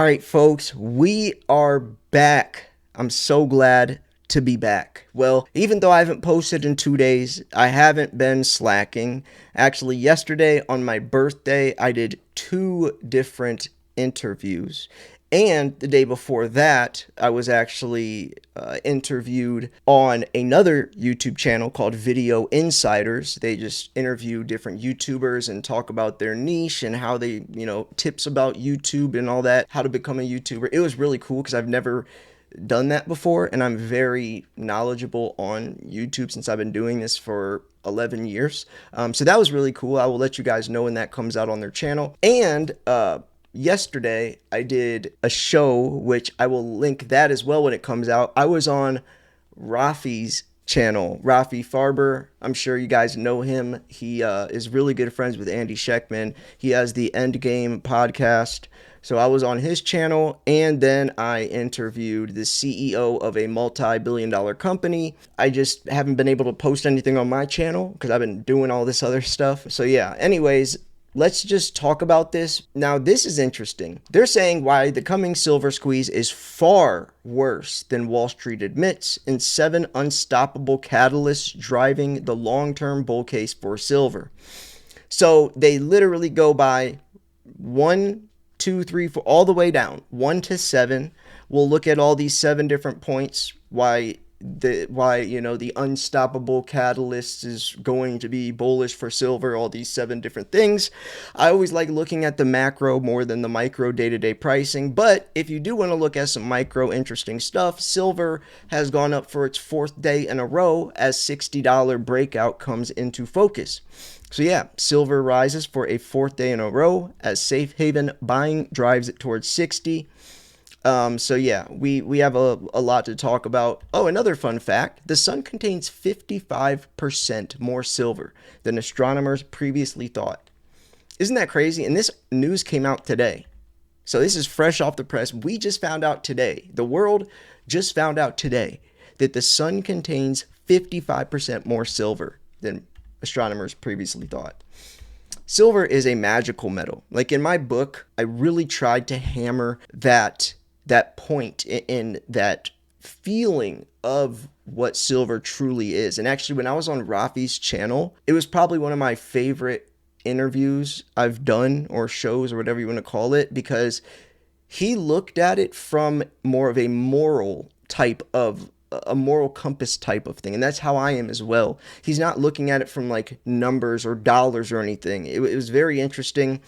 right, folks, we are back. I'm so glad to be back. Well, even though I haven't posted in 2 days, I haven't been slacking. Actually, yesterday on my birthday, I did two different interviews. And the day before that, I was actually interviewed on another YouTube channel called Video Insiders. They just interview different YouTubers and talk about their niche and how they, tips about YouTube and all that, how to become a YouTuber. It was really cool because I've never done that before, and I'm very knowledgeable on YouTube since I've been doing this for 11 years. So that was really cool. I will let you guys know when that comes out on their channel. And yesterday I did a show, which I will link that as well when it comes out. I was on Rafi's channel, Rafi Farber. I'm sure you guys know him. He is really good friends with Andy Sheckman. He has the Endgame podcast. So I was on his channel, and then I interviewed the CEO of a multi-billion-dollar company. I just haven't been able to post anything on my channel because I've been doing all this other stuff. So yeah, anyways, let's just talk about this. Now, this is interesting. They're saying why the coming silver squeeze is far worse than Wall Street admits, and 7 unstoppable catalysts driving the long-term bull case for silver. So they literally go by 1, 2, 3, 4, all the way down, 1 to 7. We'll look at all these 7 different points why the unstoppable catalyst is going to be bullish for silver, all these 7 different things. I always like looking at the macro more than the micro day-to-day pricing, but if you do want to look at some micro interesting stuff, silver has gone up for its 4th day in a row as $60 breakout comes into focus. So yeah, silver rises for a 4th day in a row as safe haven buying drives it towards 60. So yeah, we have a lot to talk about. Oh, another fun fact, the sun contains 55% more silver than astronomers previously thought. Isn't that crazy? And this news came out today. So this is fresh off the press. We just found out today, the world just found out today, that the sun contains 55% more silver than astronomers previously thought. Silver is a magical metal. Like in my book, I really tried to hammer that point in that feeling of what silver truly is. And actually, when I was on Rafi's channel, it was probably one of my favorite interviews I've done, or shows, or whatever you want to call it, because he looked at it from more of a moral compass type of thing. And that's how I am as well. He's not looking at it from like numbers or dollars or anything. It was very interesting.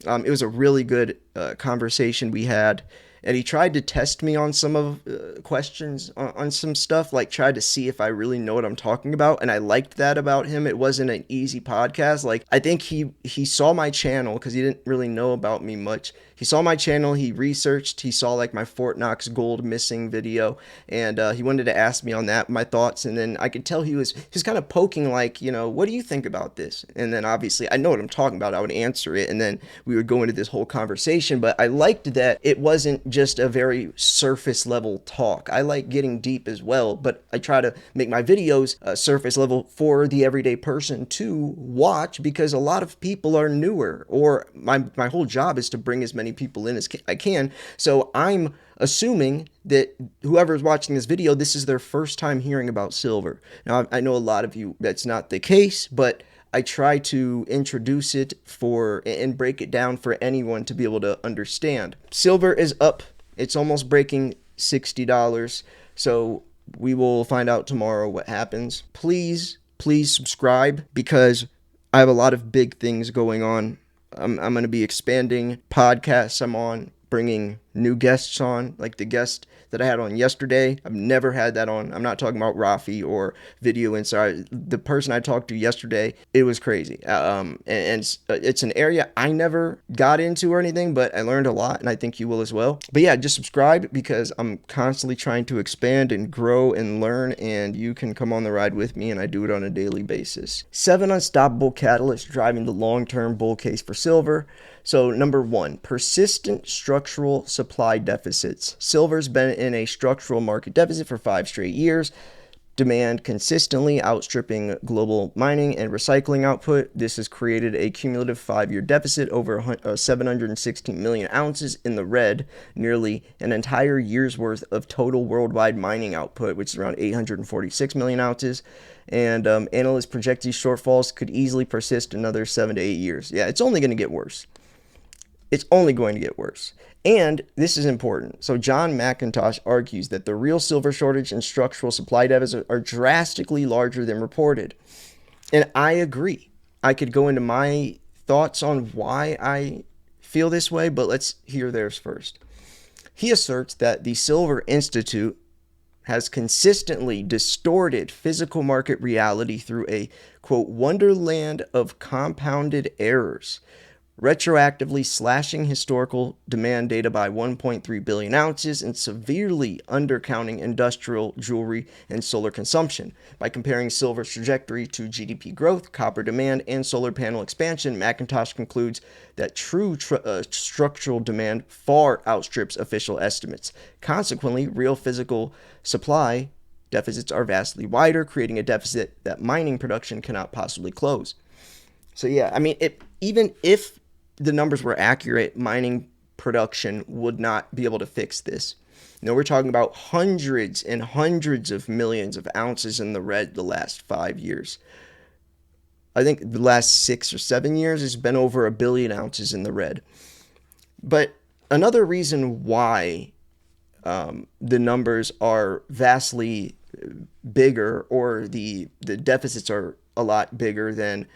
It was a really good conversation we had. And he tried to test me on some of questions on some stuff, like tried to see if I really know what I'm talking about. And I liked that about him. It wasn't an easy podcast. Like, I think he saw my channel because he didn't really know about me much. He saw my channel, he researched, he saw like my Fort Knox gold missing video, and he wanted to ask me on that, my thoughts. And then I could tell he was kind of poking like, what do you think about this? And then obviously I know what I'm talking about. I would answer it, and then we would go into this whole conversation. But I liked that it wasn't just a very surface level talk. I like getting deep as well, but I try to make my videos surface level for the everyday person to watch, because a lot of people are newer, or my whole job is to bring as many people in as I can. So I'm assuming that whoever's watching this video, this is their first time hearing about silver. Now, I know a lot of you, that's not the case, but I try to introduce it and break it down for anyone to be able to understand. Silver is up. It's almost breaking $60. So we will find out tomorrow what happens. Please subscribe, because I have a lot of big things going on. I'm going to be expanding podcasts I'm on, bringing new guests on, like the guest that I had on yesterday. I've never had that on. I'm not talking about Rafi or Video Insider. The person I talked to yesterday, it was crazy. And it's an area I never got into or anything, but I learned a lot, and I think you will as well. But yeah, just subscribe, because I'm constantly trying to expand and grow and learn, and you can come on the ride with me, and I do it on a daily basis. 7 unstoppable catalysts driving the long-term bull case for silver. So number 1, persistent structural supply deficits. Silver's been in a structural market deficit for 5 straight years. demand consistently outstripping global mining and recycling output. This has created a cumulative 5-year deficit over 716 million ounces in the red, nearly an entire year's worth of total worldwide mining output, which is around 846 million ounces. And analysts project these shortfalls could easily persist another 7 to 8 years. Yeah, it's only going to get worse. It's only going to get worse. And this is important. So John McIntosh argues that the real silver shortage and structural supply deficits are drastically larger than reported. And I agree. I could go into my thoughts on why I feel this way, but let's hear theirs first. He asserts that the Silver Institute has consistently distorted physical market reality through a, quote, wonderland of compounded errors, retroactively slashing historical demand data by 1.3 billion ounces and severely undercounting industrial, jewelry, and solar consumption. By comparing silver's trajectory to GDP growth, copper demand, and solar panel expansion, McIntosh concludes that true structural demand far outstrips official estimates. Consequently, real physical supply deficits are vastly wider, creating a deficit that mining production cannot possibly close. So yeah, I mean, even if the numbers were accurate, mining production would not be able to fix this. You know, we're talking about hundreds and hundreds of millions of ounces in the red the last 5 years. I think the last 6 or 7 years has been over 1 billion ounces in the red. But another reason why the numbers are vastly bigger, or the deficits are a lot bigger than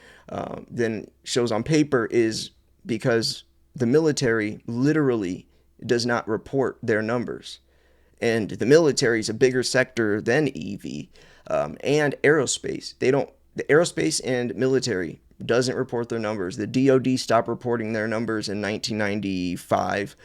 shows on paper, is because the military literally does not report their numbers. And the military is a bigger sector than EV and aerospace. The aerospace and military doesn't report their numbers. The DoD stopped reporting their numbers in 1995.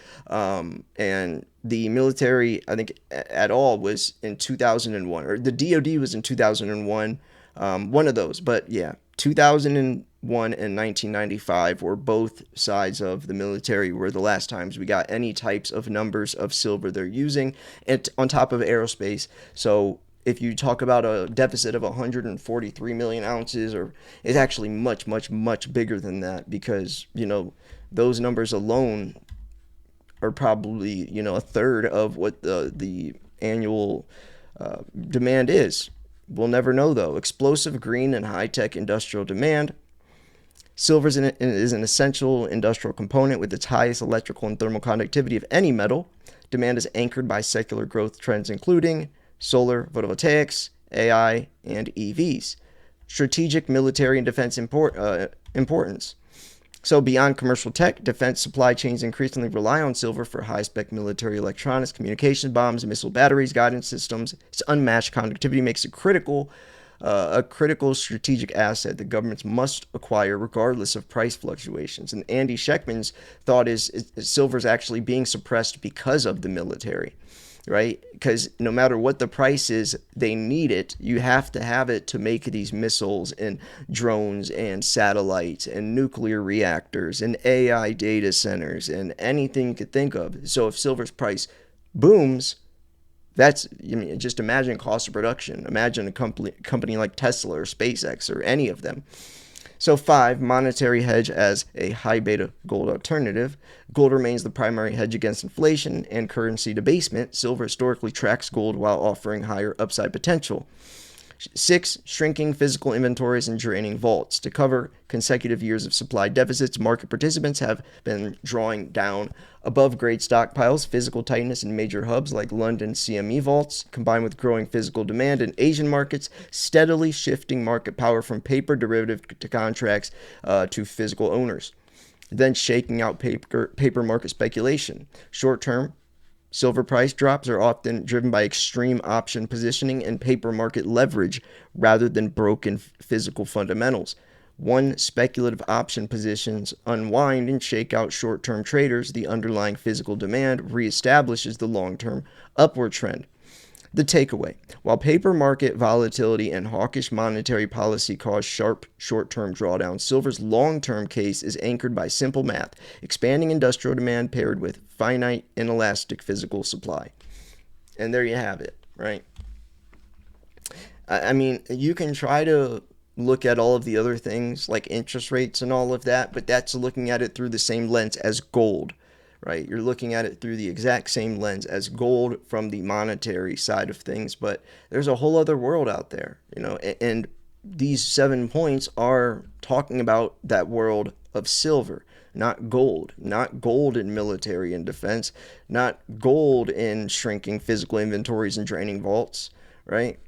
And the military, I think, at all was in 2001. Or the DoD was in 2001. One of those. But yeah, 2001 and 1995 were both sides of the military were the last times we got any types of numbers of silver they're using, and on top of aerospace. So if you talk about a deficit of 143 million ounces, or it's actually much, much, much bigger than that, because, you know, those numbers alone are probably, you know, a third of what the annual demand is. We'll never know, though. Explosive green and high-tech industrial demand. Silver is an essential industrial component with its highest electrical and thermal conductivity of any metal. Demand is anchored by secular growth trends including solar, photovoltaics, AI, and EVs. Strategic military and defense importance. So beyond commercial tech, defense supply chains increasingly rely on silver for high-spec military electronics, communication bombs, missile batteries, guidance systems. Its unmatched conductivity makes it a critical strategic asset that governments must acquire regardless of price fluctuations. And Andy Schekman's thought is silver is actually being suppressed because of the military, right? Because no matter what the price is, they need it. You have to have it to make these missiles and drones and satellites and nuclear reactors and AI data centers and anything you could think of. So if silver's price booms, that's, I mean, just imagine cost of production. Imagine a company like Tesla or SpaceX or any of them. So 5, monetary hedge as a high beta gold alternative. Gold remains the primary hedge against inflation and currency debasement. Silver historically tracks gold while offering higher upside potential. 6, shrinking physical inventories and draining vaults. To cover consecutive years of supply deficits, market participants have been drawing down above-grade stockpiles. Physical tightness in major hubs like London CME vaults, combined with growing physical demand in Asian markets, steadily shifting market power from paper derivative to contracts to physical owners, then shaking out paper market speculation. Short-term silver price drops are often driven by extreme option positioning and paper market leverage rather than broken physical fundamentals. Once speculative option positions unwind and shake out short-term traders, the underlying physical demand reestablishes the long-term upward trend. The takeaway: while paper market volatility and hawkish monetary policy cause sharp short-term drawdowns, silver's long-term case is anchored by simple math: expanding industrial demand paired with finite inelastic physical supply. And there you have it, right? I mean, you can try to look at all of the other things like interest rates and all of that, but that's looking at it through the same lens as gold, right? You're looking at it through the exact same lens as gold from the monetary side of things, but there's a whole other world out there, and these 7 points are talking about that world of silver, not gold, not gold in military and defense, not gold in shrinking physical inventories and draining vaults, right?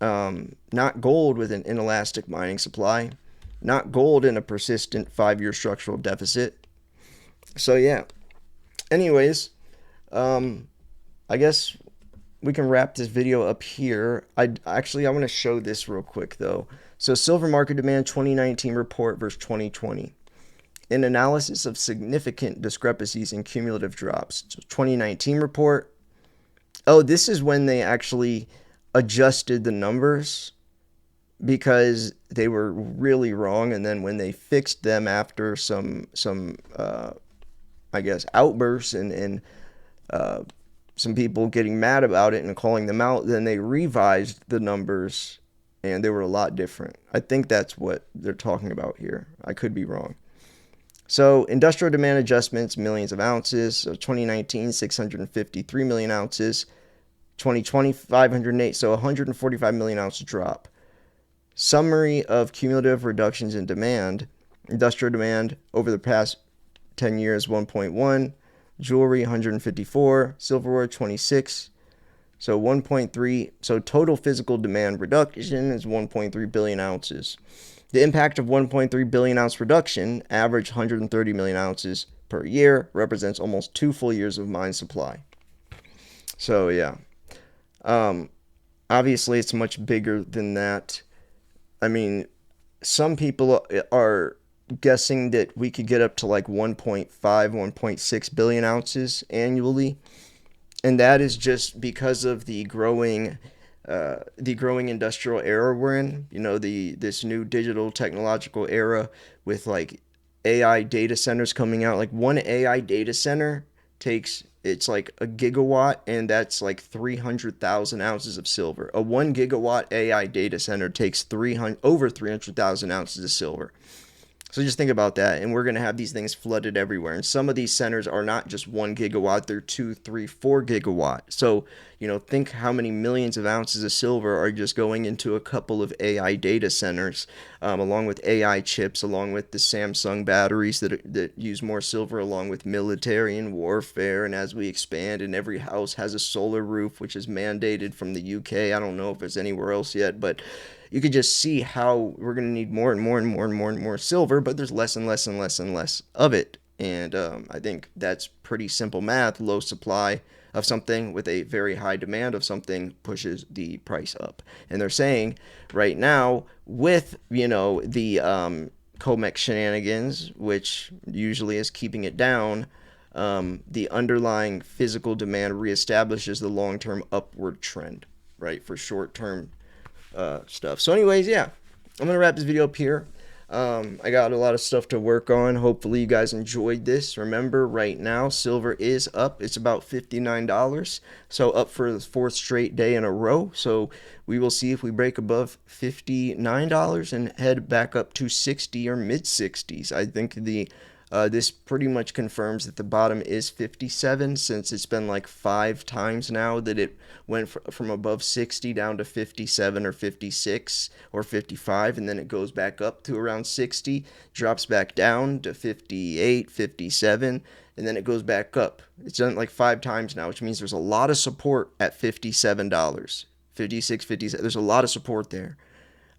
Not gold with an inelastic mining supply, not gold in a persistent 5 year structural deficit. So, yeah. Anyways, I guess we can wrap this video up here. I want to show this real quick though. So, silver market demand 2019 report versus 2020. An analysis of significant discrepancies in cumulative drops. So 2019 report. Oh, this is when they actually adjusted the numbers because they were really wrong, and then when they fixed them after some I guess outbursts and uh, some people getting mad about it and calling them out, then they revised the numbers and they were a lot different. I think that's what they're talking about here. I could be wrong. So industrial demand adjustments, millions of ounces. So 2019, 653 million ounces. 2020, 508. So 145 million ounce drop. Summary of cumulative reductions in demand. Industrial demand over the past 10 years, 1.1. Jewelry, 154. Silverware, 26. So 1.3. So total physical demand reduction is 1.3 billion ounces. The impact of 1.3 billion ounce reduction, average 130 million ounces per year, represents almost 2 full years of mine supply. So yeah, obviously it's much bigger than that. I mean, some people are guessing that we could get up to like 1.5, 1.6 billion ounces annually, and that is just because of the growing industrial era we're in. This new digital technological era with like AI data centers coming out. Like one AI data center it's like a gigawatt, and that's like 300,000 ounces of silver. A 1 gigawatt AI data center takes over 300,000 ounces of silver. So just think about that. And we're going to have these things flooded everywhere. And some of these centers are not just 1 gigawatt, they're 2, 3, 4 gigawatt. So, think how many millions of ounces of silver are just going into a couple of AI data centers, along with AI chips, along with the Samsung batteries that use more silver, along with military and warfare. And as we expand, and every house has a solar roof, which is mandated from the UK. I don't know if it's anywhere else yet, but you could just see how we're going to need more and more and more and more and more silver, but there's less and less and less and less of it. And I think that's pretty simple math. Low supply of something with a very high demand of something pushes the price up. And they're saying right now, with the COMEX shenanigans, which usually is keeping it down, the underlying physical demand reestablishes the long-term upward trend, right, for short-term stuff. So anyways, yeah, I'm gonna wrap this video up here. I got a lot of stuff to work on. Hopefully you guys enjoyed this. Remember, right now silver is up. It's about $59, so up for the fourth straight day in a row. So we will see if we break above $59 and head back up to 60 or mid 60s. I think this pretty much confirms that the bottom is 57, since it's been like 5 times now that it went from above 60 down to 57 or 56 or 55, and then it goes back up to around 60, drops back down to 58, 57, and then it goes back up. It's done like 5 times now, which means there's a lot of support at $57, 56, 57. There's a lot of support there.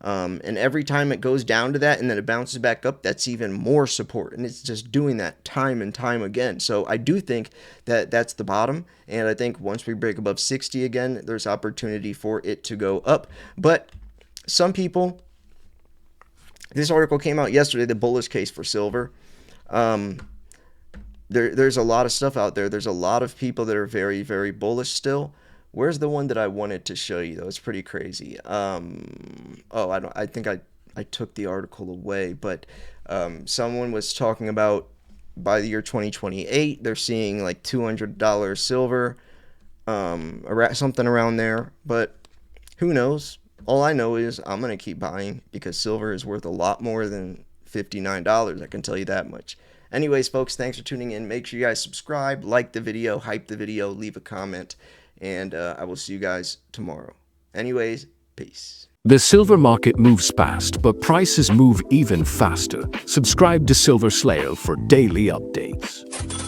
And every time it goes down to that and then it bounces back up, that's even more support. And it's just doing that time and time again. So I do think that that's the bottom. And I think once we break above 60 again, there's opportunity for it to go up. But some people, this article came out yesterday, the bullish case for silver. There's a lot of stuff out there. There's a lot of people that are very, very bullish still. Where's the one that I wanted to show you though? It's pretty crazy. I think I took the article away, but someone was talking about by the year 2028 they're seeing like $200 silver, something around there. But who knows? All I know is I'm going to keep buying because silver is worth a lot more than $59. I can tell you that much. Anyways, folks, thanks for tuning in. Make sure you guys subscribe, like the video, hype the video, leave a comment, and I will see you guys tomorrow. Anyways, peace. The silver market moves fast, but prices move even faster. Subscribe to Silver Slayer for daily updates.